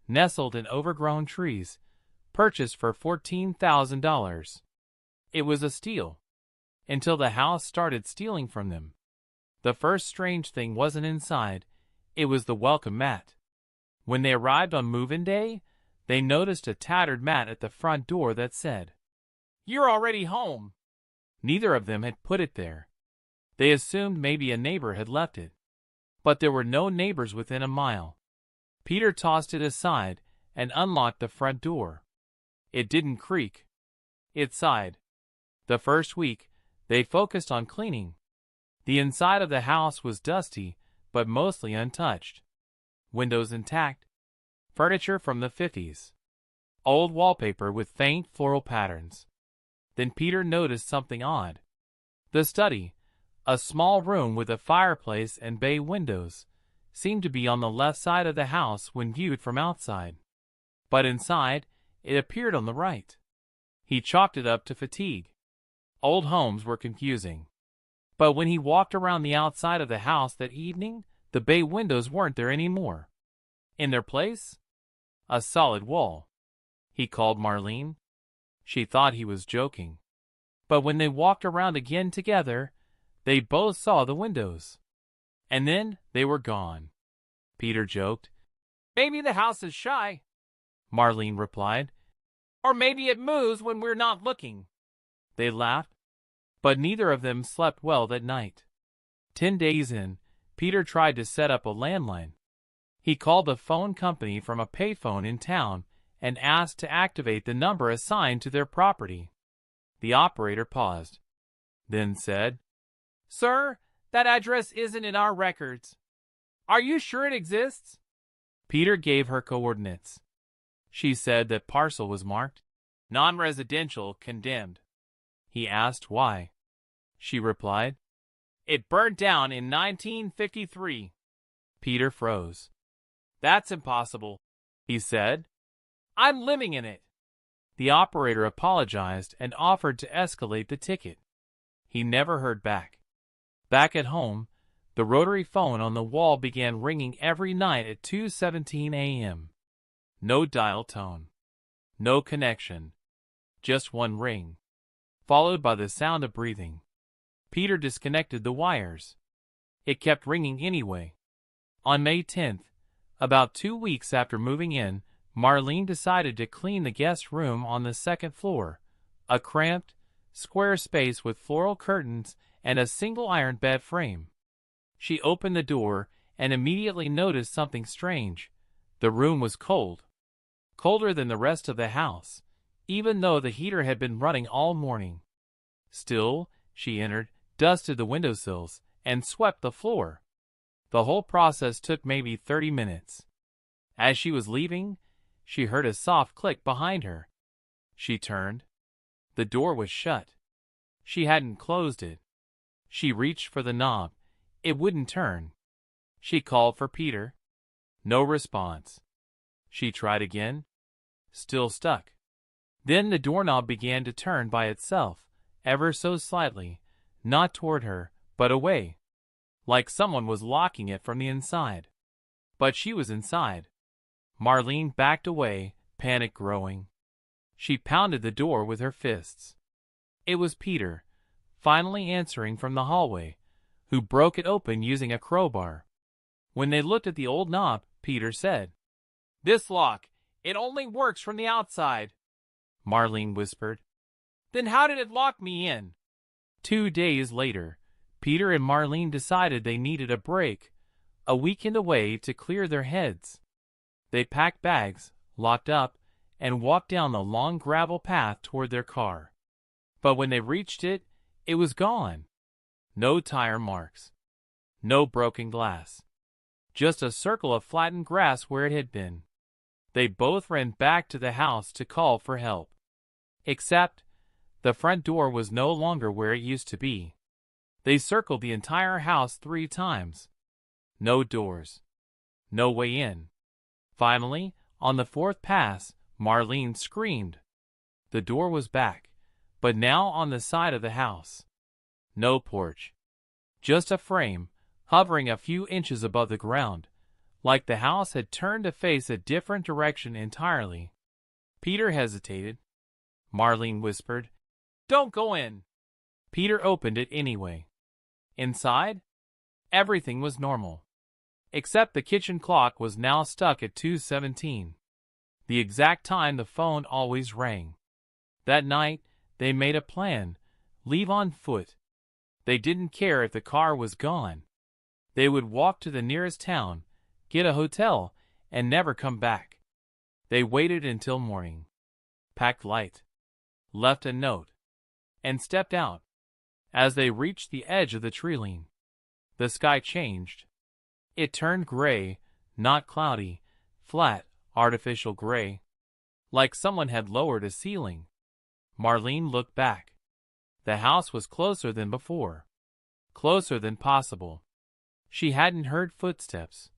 nestled in overgrown trees, purchased for $14,000. It was a steal, until the house started stealing from them. The first strange thing wasn't inside, it was the welcome mat. When they arrived on move-in day, they noticed a tattered mat at the front door that said, "You're already home." Neither of them had put it there. They assumed maybe a neighbor had left it. But there were no neighbors within a mile. Peter tossed it aside and unlocked the front door. It didn't creak. It sighed. The first week, they focused on cleaning. The inside of the house was dusty, but mostly untouched. Windows intact. Furniture from the 50s. Old wallpaper with faint floral patterns. Then Peter noticed something odd. The study, a small room with a fireplace and bay windows, seemed to be on the left side of the house when viewed from outside. But inside, it appeared on the right. He chalked it up to fatigue. Old homes were confusing. But when he walked around the outside of the house that evening, the bay windows weren't there anymore. In their place, a solid wall. He called Marlene. She thought he was joking. But when they walked around again together, they both saw the windows. And then they were gone. Peter joked, "Maybe the house is shy." Marlene replied, "Or maybe it moves when we're not looking." They laughed, but neither of them slept well that night. 10 days in, Peter tried to set up a landline. He called the phone company from a payphone in town and asked to activate the number assigned to their property. The operator paused, then said, "Sir, that address isn't in our records. Are you sure it exists?" Peter gave her coordinates. She said that parcel was marked non-residential, condemned. He asked why. She replied, "It burned down in 1953. Peter froze. "That's impossible," he said. "I'm living in it." The operator apologized and offered to escalate the ticket. He never heard back. Back at home, the rotary phone on the wall began ringing every night at 2:17 a.m. No dial tone. No connection. Just one ring, followed by the sound of breathing. Peter disconnected the wires. It kept ringing anyway. On May 10th, about 2 weeks after moving in, Marlene decided to clean the guest room on the second floor, a cramped, square space with floral curtains and a single iron bed frame. She opened the door and immediately noticed something strange. The room was cold. Colder than the rest of the house, even though the heater had been running all morning. Still, she entered, dusted the windowsills, and swept the floor. The whole process took maybe 30 minutes. As she was leaving, she heard a soft click behind her. She turned. The door was shut. She hadn't closed it. She reached for the knob. It wouldn't turn. She called for Peter. No response. She tried again. Still stuck. Then the doorknob began to turn by itself, ever so slightly, not toward her, but away, like someone was locking it from the inside. But she was inside. Marlene backed away, panic growing. She pounded the door with her fists. It was Peter, finally answering from the hallway, who broke it open using a crowbar. When they looked at the old knob, Peter said, "This lock, it only works from the outside," Marlene whispered. "Then how did it lock me in?" 2 days later, Peter and Marlene decided they needed a break, a weekend away to clear their heads. They packed bags, locked up, and walked down the long gravel path toward their car. But when they reached it, it was gone. No tire marks. No broken glass. Just a circle of flattened grass where it had been. They both ran back to the house to call for help. Except, the front door was no longer where it used to be. They circled the entire house 3 times. No doors. No way in. Finally, on the 4th pass, Marlene screamed. The door was back, but now on the side of the house. No porch. Just a frame, hovering a few inches above the ground, like the house had turned to face a different direction entirely. Peter hesitated. Marlene whispered, "Don't go in." Peter opened it anyway. Inside, everything was normal. Except the kitchen clock was now stuck at 2:17. The exact time the phone always rang. That night, they made a plan, leave on foot. They didn't care if the car was gone. They would walk to the nearest town, get a hotel, and never come back. They waited until morning, packed light, left a note, and stepped out. As they reached the edge of the treeline, the sky changed. It turned gray, not cloudy, flat, artificial gray, like someone had lowered a ceiling. Marlene looked back. The house was closer than before, closer than possible. She hadn't heard footsteps,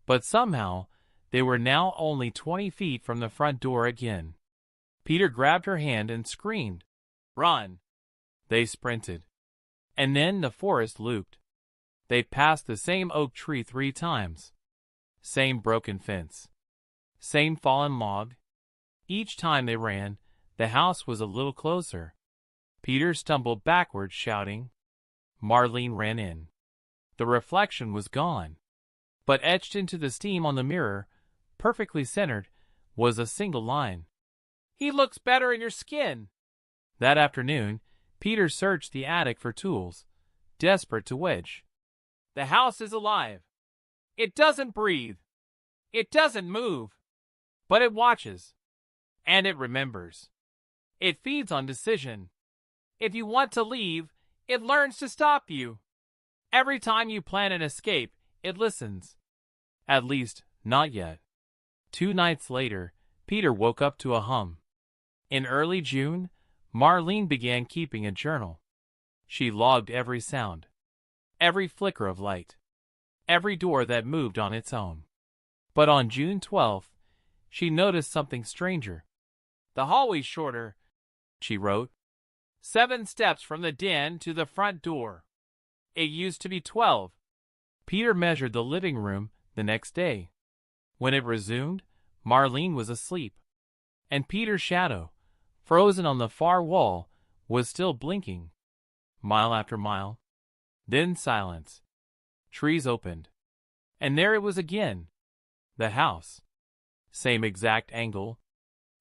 but somehow they were now only 20 feet from the front door again. Peter grabbed her hand and screamed, "Run!" They sprinted. And then the forest looped. They passed the same oak tree 3 times. Same broken fence. Same fallen log. Each time they ran, the house was a little closer. Peter stumbled backwards, shouting. Marlene ran in. The reflection was gone. But etched into the steam on the mirror, perfectly centered, was a single line. "He looks better in your skin." That afternoon, Peter searched the attic for tools, desperate to wedge. "The house is alive. It doesn't breathe. It doesn't move. But it watches. And it remembers. It feeds on decision. If you want to leave, it learns to stop you. Every time you plan an escape, it listens. At least, not yet." 2 nights later, Peter woke up to a hum. In early June, Marlene began keeping a journal. She logged every sound, every flicker of light, every door that moved on its own. But on June 12th, she noticed something stranger. "The hallway's shorter," she wrote. 7 steps from the den to the front door. It used to be 12. Peter measured the living room the next day. When it resumed, Marlene was asleep, and Peter's shadow, frozen on the far wall, was still blinking. Mile after mile. Then silence. Trees opened. And there it was again. The house. Same exact angle.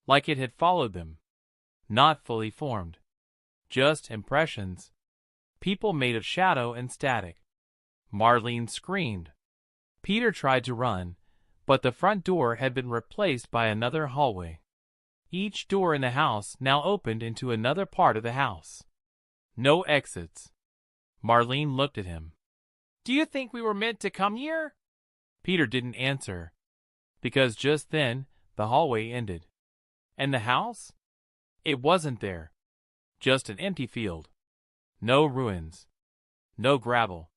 Like it had followed them. Not fully formed. Just impressions. People made of shadow and static. Marlene screamed. Peter tried to run, but the front door had been replaced by another hallway. Each door in the house now opened into another part of the house. No exits. Marlene looked at him. "Do you think we were meant to come here?" Peter didn't answer, because just then the hallway ended. And the house? It wasn't there. Just an empty field. No ruins. No gravel.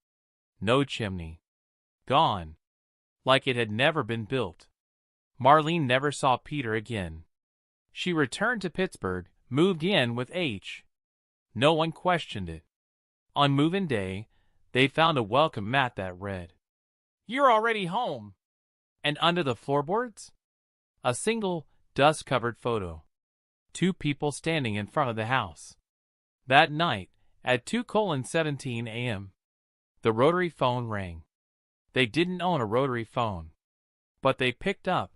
No chimney. Gone. Like it had never been built. Marlene never saw Peter again. She returned to Pittsburgh, moved in with H. No one questioned it. On move-in day, they found a welcome mat that read, "You're already home." And under the floorboards, a single, dust-covered photo. 2 people standing in front of the house. That night, at 2:17 a.m., the rotary phone rang. They didn't own a rotary phone, but they picked up,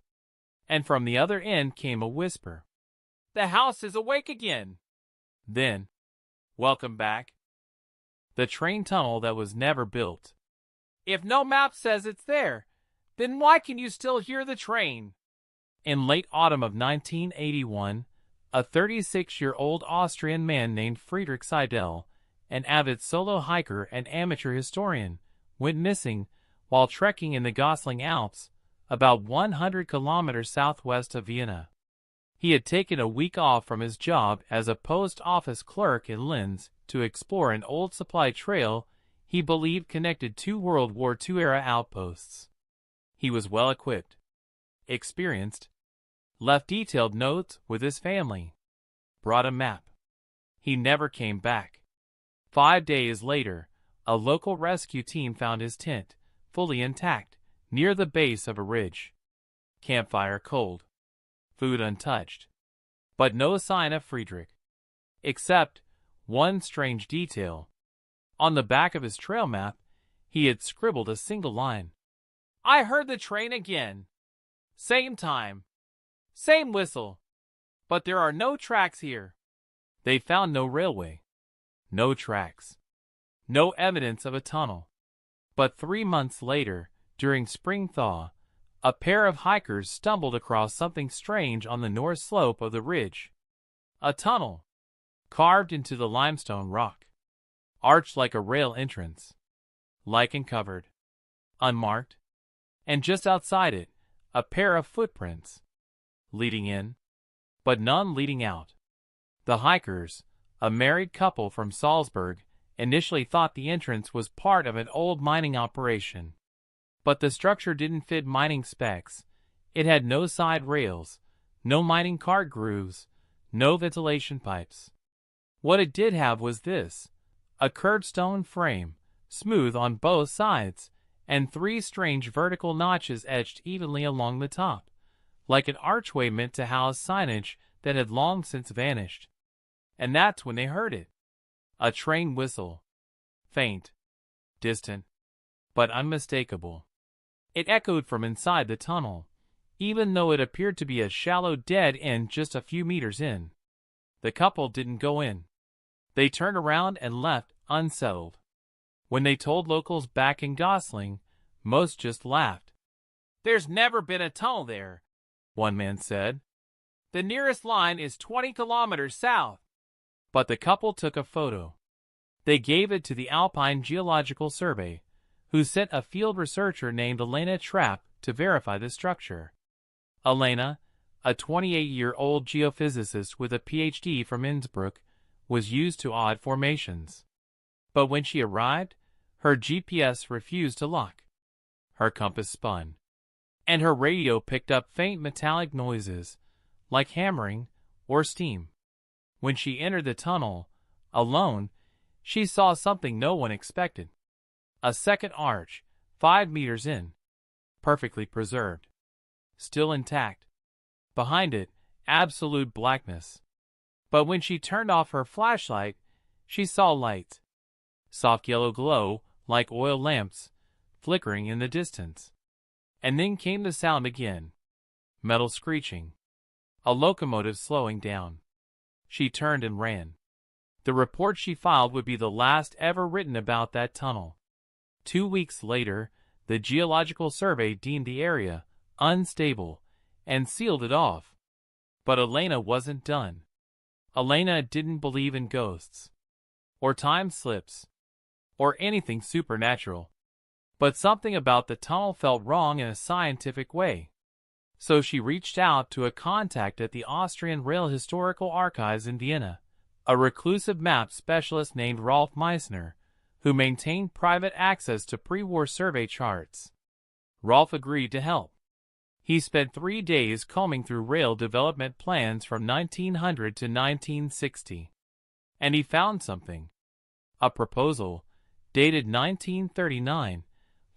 and from the other end came a whisper. "The house is awake again." Then, "Welcome back." The train tunnel that was never built. If no map says it's there, then why can you still hear the train? In late autumn of 1981, a 36-year-old Austrian man named Friedrich Seidel, an avid solo hiker and amateur historian, went missing while trekking in the Gosling Alps, about 100 kilometers southwest of Vienna. He had taken a week off from his job as a post office clerk in Linz to explore an old supply trail he believed connected 2 World War II-era outposts. He was well equipped, experienced, left detailed notes with his family, brought a map. He never came back. 5 days later, a local rescue team found his tent, fully intact, near the base of a ridge. Campfire cold, food untouched, but no sign of Friedrich. Except one strange detail. On the back of his trail map, he had scribbled a single line. "I heard the train again. Same time. Same whistle. But there are no tracks here." They found no railway. No tracks. No evidence of a tunnel. But 3 months later, during spring thaw, a pair of hikers stumbled across something strange on the north slope of the ridge. A tunnel, carved into the limestone rock, arched like a rail entrance, lichen-covered, unmarked, and just outside it, a pair of footprints, leading in, but none leading out. The hikers, a married couple from Salzburg, initially thought the entrance was part of an old mining operation. But the structure didn't fit mining specs. It had no side rails, no mining cart grooves, no ventilation pipes. What it did have was this: a curved stone frame, smooth on both sides, and 3 strange vertical notches etched evenly along the top, like an archway meant to house signage that had long since vanished. And that's when they heard it. A train whistle. Faint, distant, but unmistakable. It echoed from inside the tunnel, even though it appeared to be a shallow dead end just a few meters in. The couple didn't go in. They turned around and left, unsettled. When they told locals back in Gosling, most just laughed. "There's never been a tunnel there," one man said. "The nearest line is 20 kilometers south." But the couple took a photo. They gave it to the Alpine Geological Survey, who sent a field researcher named Elena Trapp to verify the structure. Elena, a 28-year-old geophysicist with a PhD from Innsbruck, was used to odd formations. But when she arrived, her GPS refused to lock. Her compass spun, and her radio picked up faint metallic noises, like hammering or steam. When she entered the tunnel, alone, she saw something no one expected. A second arch, 5 meters in, perfectly preserved, still intact. Behind it, absolute blackness. But when she turned off her flashlight, she saw lights. Soft yellow glow, like oil lamps, flickering in the distance. And then came the sound again. Metal screeching. A locomotive slowing down. She turned and ran. The report she filed would be the last ever written about that tunnel. 2 weeks later, the Geological Survey deemed the area unstable and sealed it off. But Elena wasn't done. Elena didn't believe in ghosts, or time slips, or anything supernatural. But something about the tunnel felt wrong in a scientific way. So she reached out to a contact at the Austrian Rail Historical Archives in Vienna, a reclusive map specialist named Rolf Meissner, who maintained private access to pre-war survey charts. Rolf agreed to help. He spent 3 days combing through rail development plans from 1900 to 1960. And he found something. A proposal, dated 1939,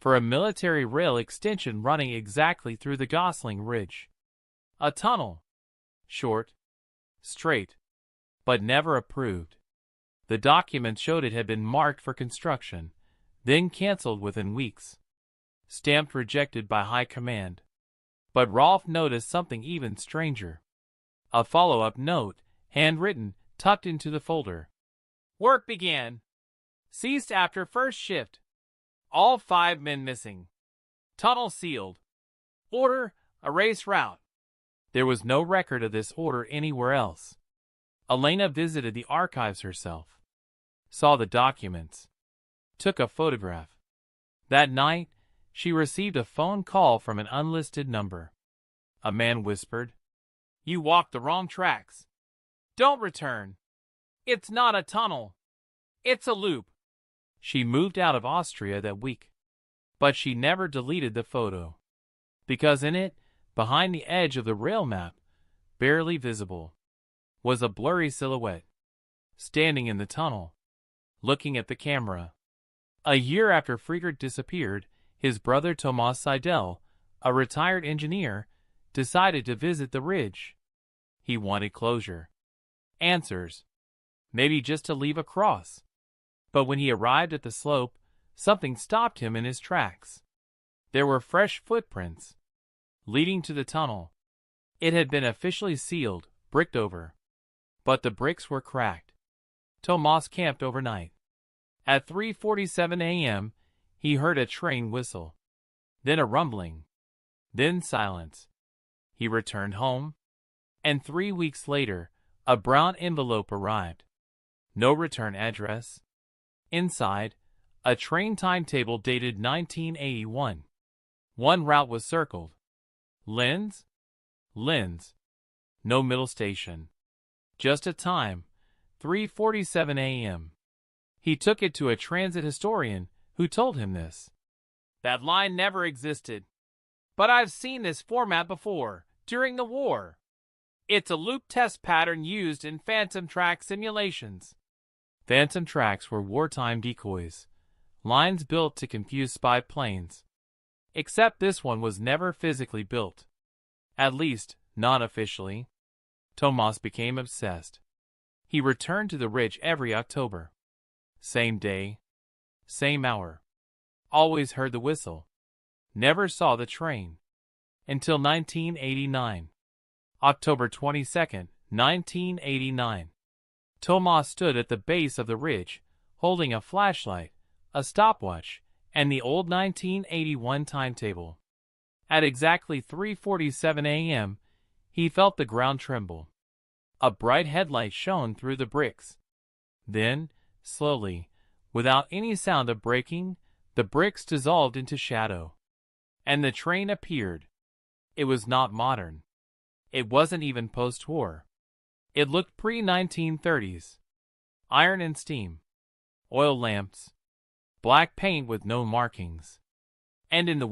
for a military rail extension running exactly through the Gosling Ridge. A tunnel. Short, straight, but never approved. The documents showed it had been marked for construction, then canceled within weeks. Stamped rejected by high command. But Rolfe noticed something even stranger. A follow-up note, handwritten, tucked into the folder. Work began. Ceased after first shift. All 5 men missing. Tunnel sealed. Order, erase route. There was no record of this order anywhere else. Elena visited the archives herself. Saw the documents. Took a photograph. That night, she received a phone call from an unlisted number. A man whispered, "You walked the wrong tracks. Don't return. It's not a tunnel. It's a loop." She moved out of Austria that week. But she never deleted the photo. Because in it, behind the edge of the rail map, barely visible, was a blurry silhouette, standing in the tunnel, looking at the camera. A year after Friedrich disappeared, his brother Thomas Seidel, a retired engineer, decided to visit the ridge. He wanted closure. Answers. Maybe just to leave a cross. But when he arrived at the slope, something stopped him in his tracks. There were fresh footprints, leading to the tunnel. It had been officially sealed, bricked over. But the bricks were cracked. Thomas camped overnight. At 3:47 a.m., he heard a train whistle. Then a rumbling. Then silence. He returned home. And 3 weeks later, a brown envelope arrived. No return address. Inside, a train timetable dated 1981. One route was circled. Linz? Linz. No middle station. Just a time, 3:47 a.m. He took it to a transit historian who told him this. "That line never existed. But I've seen this format before, during the war. It's a loop test pattern used in phantom track simulations." Phantom tracks were wartime decoys, lines built to confuse spy planes. Except this one was never physically built. At least, not officially. Thomas became obsessed. He returned to the ridge every October. Same day, same hour. Always heard the whistle. Never saw the train. Until 1989. October 22nd, 1989. Thomas stood at the base of the ridge, holding a flashlight, a stopwatch, and the old 1981 timetable. At exactly 3:47 a.m., he felt the ground tremble. A bright headlight shone through the bricks. Then, slowly, without any sound of braking, the bricks dissolved into shadow. And the train appeared. It was not modern. It wasn't even post-war. It looked pre-1930s. Iron and steam. Oil lamps. Black paint with no markings. And in the